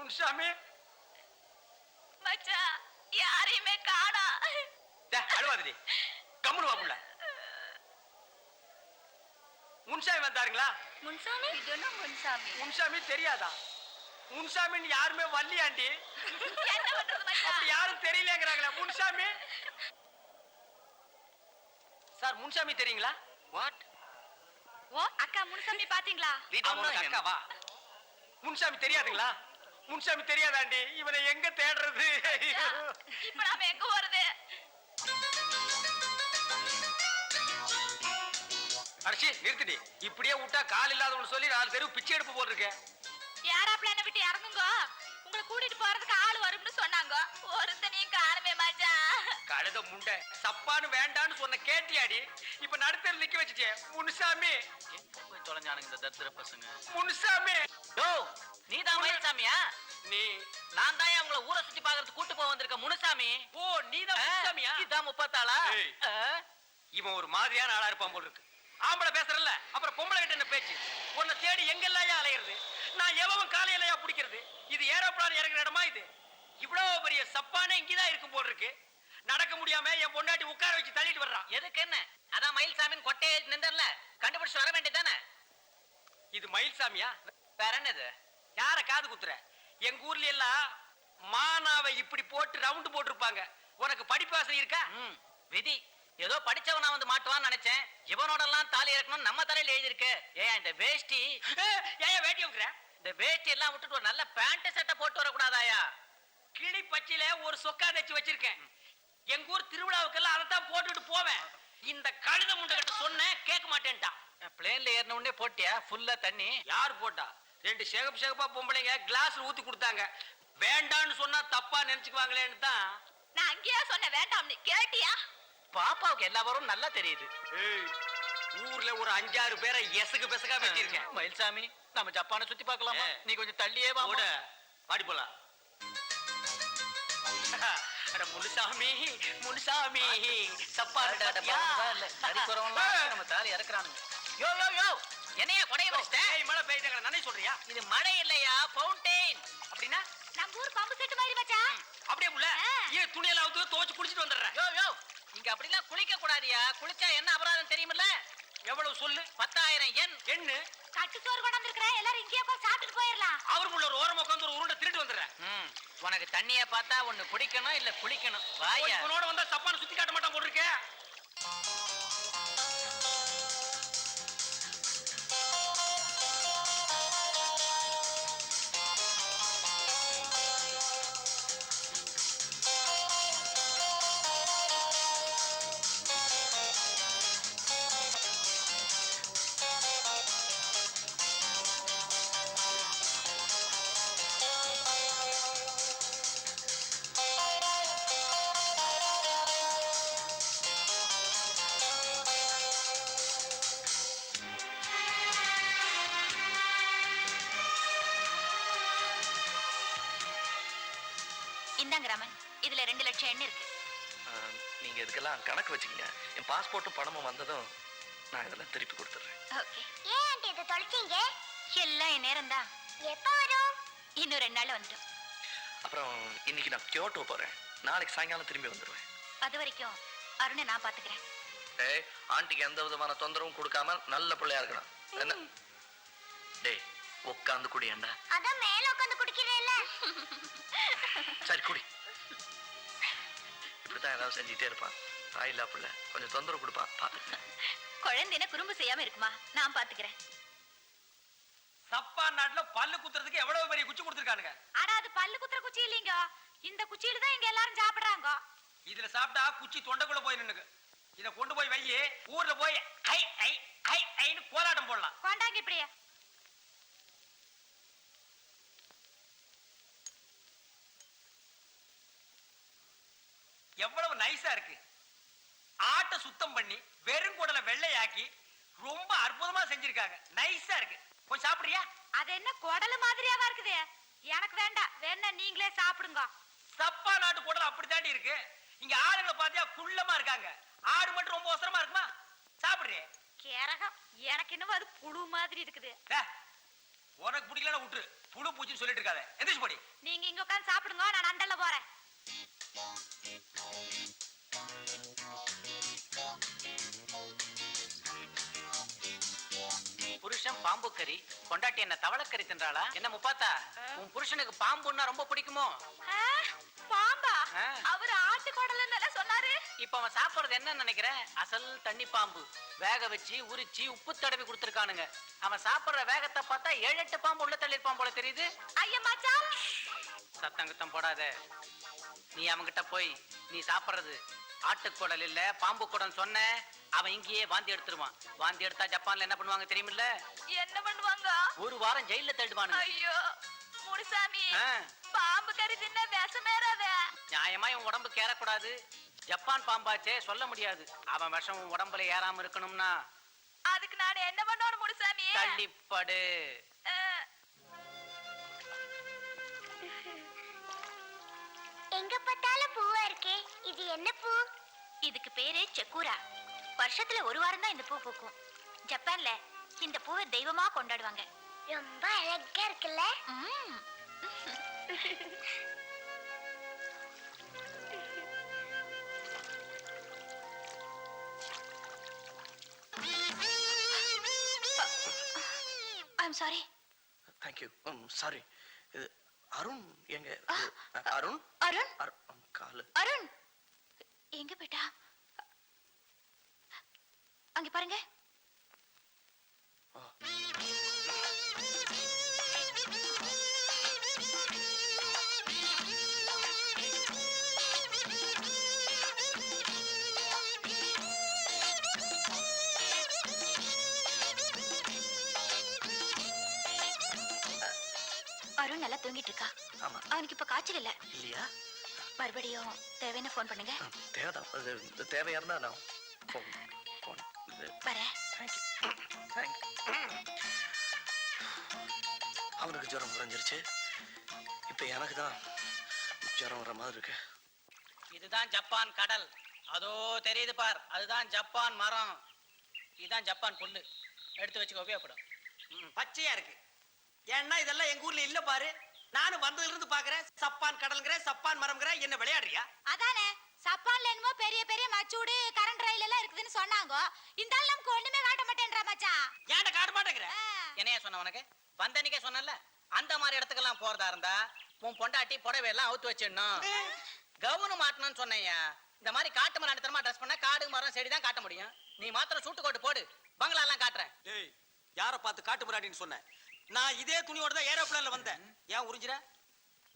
முன்சாமி மச்சான் யாரையுமே காணா. அழுவாதடி, கம்முனு வாப்புல. முன்சாமி வந்தாருங்களா? முன்சாமி இதுன்னா முன்சாமி. முன்சாமி தெரியாதா? முன்சாமின்னு யாருமே வள்ளியாண்டி. என்ன பண்றது மச்சான்? அப்படி யாரும் தெரியலங்கறாங்களே. முன்சாமி சார், முன்சாமி தெரியுங்களா? வாட்? ஓ அக்கா முன்சாமி பாத்தீங்களா? அக்காவா? முன்சாமி தெரியாதுங்களா? முன்சாமி தெரியாதாண்டி? இவனை எங்க தேடுறது? இப்ப நாம எங்க போறது? அடிச்சி நிறுத்திடி. இப்படியே விட்டா கால் இல்லாதவனு சொல்லி 4 தெரு பிச்சை எடுப்பு போட்டிருக்கேன். யாராப்ல என்ன விட்டு இறங்குங்க, உங்களை கூட்டிட்டு போறதுக்கு ஆள் வரும்னு சொன்னாங்க. ஒருத்தனையும் காணுமே மச்சான். கழுத முண்டை, சப்பான்னு வேண்டான்னு சொன்ன கேட்டியாடி? இப்ப நடுத்தர் நிக்க வச்சுட்டே. முனுசாமி எங்க போய் தொலைஞ்சானுங்க இந்த தத்திர பசங்க? முனுசாமி யோ, நீதான் மயில்சாமியா? நீ நான் தான் உங்களை ஊரை சுத்தி பாக்குறதுக்கு கூட்டு போக வந்திருக்க முனுசாமி. ஓ, நீதான் முனுசாமியா? இதான் 30 ஆளா? இவன் ஒரு மாதிரியான ஆளா இருப்பான் போல இருக்கு. ஆம்பளை பேசுறல்ல, அப்புறம் பொம்பளை கிட்ட என்ன பேச்சு? உன்னை தேடி எங்கெல்லாம் அலையிறது? நான் எவன் காலையிலயா பிடிக்கிறது? இது ஏரோப்ளான் இறங்குற இடமா? இது இவ்வளவு பெரிய சப்பானே இங்கதான் இருக்கும் போல இருக்கு. நடக்க முடியாம என் பொண்டாட்டி உட்கார வச்சு தள்ளிட்டு வர்றான். எதுக்கு என்ன? அதான் மயில்சாமின்னு கொட்டையை நின்றல, கண்டுபிடிச்சு வர வேண்டியதானே? இது மயில்சாமியா? வேற என்னது? யார காது குத்துற? எங்க ஊர்ல எல்லாம் மானாவை இப்படி போட்டு ரவுண்ட் போட்டிருப்பாங்க. உனக்கு படிப்பு ஆசை இருக்கா? விதி. ஏதோ படிச்சவனா வந்து மாட்டுவான்னு நினைச்சேன். இவனோட எல்லாம் தாலி இறக்கணும் நம்ம தலையில எழுதி இருக்கு. ஏன் இந்த வேஷ்டி? ஏன் வேட்டி வைக்கிற? இந்த வேஷ்டி எல்லாம் விட்டுட்டு ஒரு நல்ல பேண்ட் சட்டை போட்டு வரக்கூடாதாயா? கிளி பச்சையில ஒரு சொக்கா தச்சு வச்சிருக்கேன். எங்க ஊர் திருவிழாவுக்கெல்லாம் அதைத்தான் போட்டுட்டு போவேன். இந்த கழுத முண்டை கிட்ட சொன்ன கேட்க மாட்டேன்ட்டான். பிளேன்ல ஏறின உடனே போட்டியா ஃபுல்லா தண்ணி? யார் போட்டா? 2 சேகப்பா பொம்பளைங்க கிளாஸ்ல ஊத்தி கொடுத்தாங்க. வேண்டான்னு சொன்னா தப்பா நினைச்சுக்குவாங்களேன்னு தான். நான் அங்கேயா சொன்ன வேண்டாம்னு, கேட்டியா? பாப்பாவுக்கு எல்லா வரும் நல்லா தெரியுது. ஊர்ல ஒரு 5-6 பேரை எசகு பெசகா வச்சிருக்கேன். மயில்சாமி, நம்ம ஜப்பானை சுத்தி பார்க்கலாமா? நீ கொஞ்சம் தள்ளியே வா. பாடி போலாம். முனுசாமி முனுசாமி சப்பாடு நம்ம தாலி இறக்குறானுங்க. யோ யோ யோ, என்னையா கொடைய வச்சிட்ட? மழை பெய்யுதுங்க, நானே சொல்றியா? இது மழை இல்லையா, ஃபவுண்டைன். அப்படின்னா நம்ம ஊர் பம்பு செட்டு மாதிரி மச்சான். அப்படியே முள்ள ஏன் துணியெல்லாம் அவுத்து துவைச்சு குளிச்சிட்டு வந்துடுறேன். யோ யோ, இங்க அப்படிலாம் குளிக்க கூடாதியா. குளிச்சா என்ன அபராதம் தெரியுமில்ல? எவ்வளவு சொல்லு? 10,000 yen. எண்ணு. கட்டு சோறு கொண்டு வந்திருக்கிறேன், எல்லாரும் இங்கேயே போய் சாப்பிட்டுட்டு போயிடலாம். அவருக்குள்ள ஒரு ஓரமா உட்காந்து ஒரு உருண்டை திருட்டு வந்துடுறேன். உனக்கு தண்ணிய பார்த்தா ஒண்ணு குடிக்கணும் இல்ல குளிக்கணும். வாயா. உன்னோட வந்தா சப்பான சுத்தி காட்ட மாட்டான் போட்டுருக்கேன். இந்தாங்க ராமன், இதுல 2 லட்சம் எண்ணெய் இருக்கு. நீங்க இதுக்கெல்லாம் கணக்கு வச்சுக்கங்க. என் பாஸ்போர்ட்டும் பணமும் வந்ததும் நான் இதெல்லாம் திருப்பி கொடுத்துறேன். ஓகே. ஏன் ஆண்டி இத தொலைச்சீங்க? எல்லாம் என் நேரம் தான். எப்ப வரும்? இன்னும் 2 நாள்ல வந்துடும். அப்புறம் இன்னைக்கு நான் கியோட்டோ போறேன். நாளைக்கு சாயங்காலம் திரும்பி வந்துடுவேன். அது வரைக்கும் அருணை நான் பாத்துக்கிறேன். டேய், ஆண்டிக்கு எந்த விதமான தொந்தரவும் கொடுக்காம நல்ல பிள்ளையா இருக்கணும். என்ன? டேய், உட்காந்து குடியேண்டா. அதான் மேல உட்காந்து குடிக்கிறேன்ல. சரி குடி. இப்படித்தான் ஏதாவது செஞ்சுட்டே இருப்பான். தாயில்லா பிள்ளை, கொஞ்சம் தொந்தரவு கொடுப்பான். பாத்துக்கிறேன். குழந்தைன குறும்பு செய்யாம இருக்குமா? நான் பாத்துக்கிறேன். சப்பா நாட்டுல பல்லு குத்துறதுக்கு எவ்வளவு பெரிய குச்சி கொடுத்துருக்கானுங்க. ஆனா அது பல்லு குத்துற குச்சி இல்லீங்க. இந்த குச்சியில தான் இங்க எல்லாரும் சாப்பிடுறாங்க. இதுல சாப்பிட்டா குச்சி தொண்டைக்குள்ள போய் நின்னுக்கு. இத கொண்டு போய் வை, ஊர்ல போய் ஐ ஐ ஐ ஐன்னு கோலாட்டம் போடலாம். கொண்டாங்க இப்படியே. எவ்வளவு நைஸா இருக்கு. ஆட்டை சுத்தம் பண்ணி வெறும் குடலை வெள்ளையாக்கி ரொம்ப அற்புதமா செஞ்சிருக்காங்க. நைஸா இருக்கு. கொஞ்சம் சாப்பிடுறியா? அது என்ன குடல் மாதிரியாவா இருக்குது? எனக்கு வேண்டாம், வேணா நீங்களே சாப்பிடுங்க. சப்பா நாட்டு குடல் அப்படித்தாண்டி இருக்கு. இங்க ஆளுங்களை பாத்தியா குள்ளமா இருக்காங்க. ஆடு மட்டும் ரொம்ப அவசரமா இருக்குமா? சாப்பிடுறே. கேரகம், எனக்கு இன்னும் அது புழு மாதிரி இருக்குது. உனக்கு பிடிக்கலன்னா விட்டுரு. புழு பூச்சின்னு சொல்லிட்டு இருக்காத. எந்திரிச்சு போடி. நீங்க இங்க உட்கார்ந்து சாப்பிடுங்க, நான் அண்டல்ல போறேன். புருஷன் பாம்பு கறி, பொண்டாட்டி என்ன தவளக்கறி தின்றாளா? என்ன முப்பாத்தா, உன் புருஷனுக்கு பாம்புன்னா ரொம்ப பிடிக்குமோ? ஆ, பாம்பா? ஆ. அவர் ஆட்டுக்குடல்னு சொன்னாரு. இப்ப அவன் சாப்பிடுறது என்ன நினைக்கிறேன்? அசல் தண்ணி பாம்பு. வேக வச்சு உரிச்சு உப்பு தடவி கொடுத்துருக்கானுங்க. அவன் சாப்பிடுற வேகத்தை பார்த்தா 7-8 பாம்பு உள்ள தள்ளிருப்பான் போல தெரியுது. ஐயா மச்சான், சத்தங்குத்தம் போடாத. நீ அவன்கிட்ட போய் நீ சாப்பிடுறது ஆட்டுக்குடல் இல்ல பாம்பு குடல் சொன்ன, அவன் இங்கேயே வாந்தி எடுத்துருவான். வாந்தி எடுத்தா ஜப்பான்ல என்ன பண்ணுவாங்க தெரியுமில்ல? என்ன பண்ணுவாங்க? ஒரு வாரம் ஜெயில தள்ளிடுவானுங்க. ஐயோ முனுசாமி, ஆ. பாம்பு கறி தின்ன விஷமேறாத. நியாயமா இவன் உடம்புக்கு ஏறக்கூடாது. ஜப்பான் பாம்பாச்சே, சொல்ல முடியாது. அவன் விஷம் உன் உடம்புல ஏறாம இருக்கணும்னா அதுக்கு நான் என்ன பண்ணணும் முனுசாமி? தள்ளிப்படு. எங்க பார்த்தாலும் பூவா இருக்கே, இது என்ன பூ? இதுக்கு பேரு செக்கூரா. வருஷத்துல ஒரு வாரம் தான் இந்த பூ பூக்கும். ஜப்பான்ல இந்த பூவை தெய்வமா கொண்டாடுவாங்க. ரொம்ப அழகா இருக்குல்ல? ம். I'm sorry. Thank you. Sorry. இது அருண் எங்க? அருண் அருண், காலு. அருண் எங்க போயிட்டா? அங்க பாருங்க. ஆ. அருண் நல்லா தூங்கிட்டு இருக்கா. ஆமா. அவனுக்கு இப்ப காய்ச்சல் இல்ல. இல்லையா? மறுபடியும் தேவையான ஃபோன் பண்ணுங்க. தேவைதான். அது தேவையா இருந்தா நான் போன் வரேன். அவனுக்கு ஜுரம் குறைஞ்சிருச்சு. இப்ப எனக்கு தான் ஜுரம் வர மாதிரி இருக்கு. இதுதான் ஜப்பான் கடல். அதோ தெரியுது பார், அதுதான் ஜப்பான் மரம். இதுதான் ஜப்பான் புல்லு. எடுத்து வச்சுக்க, உபயோகப்படும். பச்சையா இருக்கு. ஏன்னா இதெல்லாம் எங்க ஊர்ல இல்ல பாரு. நானும் வந்ததுல இருந்து பாக்குறேன். சப்பான் கடல்ங்கற, சப்பான் மரம்ங்கற. என்ன விளையாடுறியா? அதானே, சப்பான்ல என்னமோ பெரிய பெரிய மச்சூடு கரண்ட் ரயில் எல்லாம் இருக்குதுன்னு சொன்னாங்க. இந்த ஆள் நமக்கு ஒண்ணுமே காட்ட மாட்டேன்றா மச்சான். ஏன்டா காட்ட மாட்டேங்கற? என்னையா சொன்ன உனக்கு? வந்தனிக்கே சொன்னல, அந்த மாதிரி இடத்துக்கெல்லாம் போறதா இருந்தா உன் பொண்டாட்டி புடவை எல்லாம் அவுத்து வச்சிடணும். கவுனு மாட்டணும்னு சொன்னேயா. இந்த மாதிரி காட்டு மரம் அடித்தரமா ட்ரெஸ் பண்ணா காடு மரம் செடி தான் காட்ட முடியும். நீ மாத்திரம் சூட்டு கோட்டு போடு, பங்களா எல்லாம் காட்டுறேன். டேய், யார பார்த்து காட்டு முறாடின்னு சொன்ன? நான் இதே துணியோட தான் ஏரோப்ளேன்ல வந்தேன். ஏன் உறிஞ்சிர?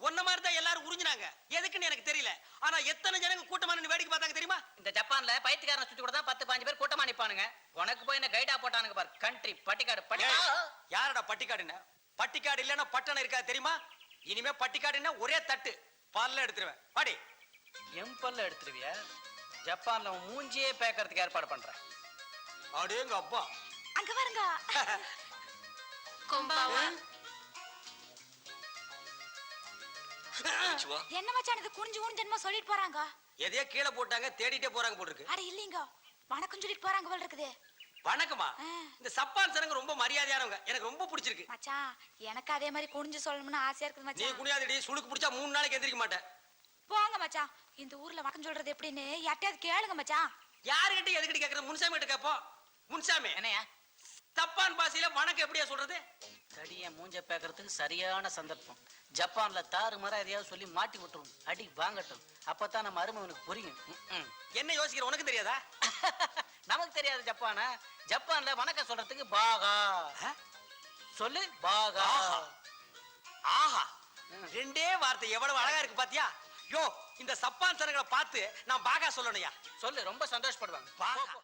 ஒன்ன மாதிரி தான் எல்லாரும் உறிஞ்சினாங்க. எதுக்குன்னு எனக்கு தெரியல. ஆனா எத்தனை ஜனங்க கூட்டமா நின்னு வேடிக்கை பார்த்தாங்க தெரியுமா? இந்த ஜப்பான்ல பைத்தியக்காரனை சுத்தி கூட தான் 10-15 பேர் கூட்டமா நிப்பானுங்க. உனக்கு போய் என்ன கைடா போட்டானுங்க பாரு. கண்ட்ரி பட்டிக்காடு ஏய், யாரடா பட்டிக்காடுன்னு? பட்டிக்காடு இல்லன்னா பட்டணம் இருக்கா தெரியுமா? இனிமே பட்டிக்காடுன்னா ஒரே தட்டு பல்ல எடுத்துருவேன். பாடி எம்பல்ல எடுத்துருவியா? ஜப்பான்ல உன் மூஞ்சியே பேக்கறதுக்கு ஏற்பாடு பண்றேன். அடேங்க அப்பா. அங்க பாருங்க. கொம்பாவா. என்ன மச்சான் இது குனிஞ்சு குனிஞ்சு சொல்லிட்டு போறாங்க? எதையோ கீழே போட்டாங்க, தேடிட்டே போறாங்க போல இருக்கு. அட இல்லீங்க, வணக்கம் சொல்லிட்டு போறாங்க போல இருக்குது. வணக்கமா? இந்த சப்பான் சனங்க ரொம்ப மரியாதையானவங்க. எனக்கு ரொம்ப பிடிச்சிருக்கு. மச்சான், எனக்கு அதே மாதிரி குனிஞ்சு சொல்லணும்னு ஆசையா இருக்குது நீ மச்சான். குனியாதடி, சுளுக்கு பிடிச்சா 3 நாளைக்கு எந்திரிக்க மாட்டேன். போங்க மச்சான், இந்த ஊர்ல வணக்கம் சொல்றது எப்படின்னு யார்ட்டையாவது கேளுங்க மச்சான். யாருகிட்ட எதுக்கிட்ட கேக்குற? முன்சாமி கிட்ட கேப்போம். முன்சாமி, என்னையா தப்பான் பாசையில வணக்கம் எப்படியா சொல்றது? தடிய மூஞ்ச பேக்கறதுக்கு சரியான சந்தர்ப்பம். ஜப்பான்ல தாறு மரம் எதையாவது சொல்லி மாட்டி விட்டுரும். அடி வாங்கட்டும். அப்பதான் நம்ம அருமவனுக்கு புரியும். என்ன யோசிக்கிற? உனக்கு தெரியாதா? நமக்கு தெரியாது ஜப்பானா? ஜப்பான்ல வணக்கம் சொல்றதுக்கு பாகா சொல்லு. பாகா. ஆஹா, ரெண்டே வார்த்தை எவ்வளவு அழகா இருக்கு பாத்தியா? யோ, இந்த சப்பான் சனங்களை பார்த்து நான் பாகா சொல்லணும்யா. சொல்லு, ரொம்ப சந்தோஷப்படுவாங்க. பாகா.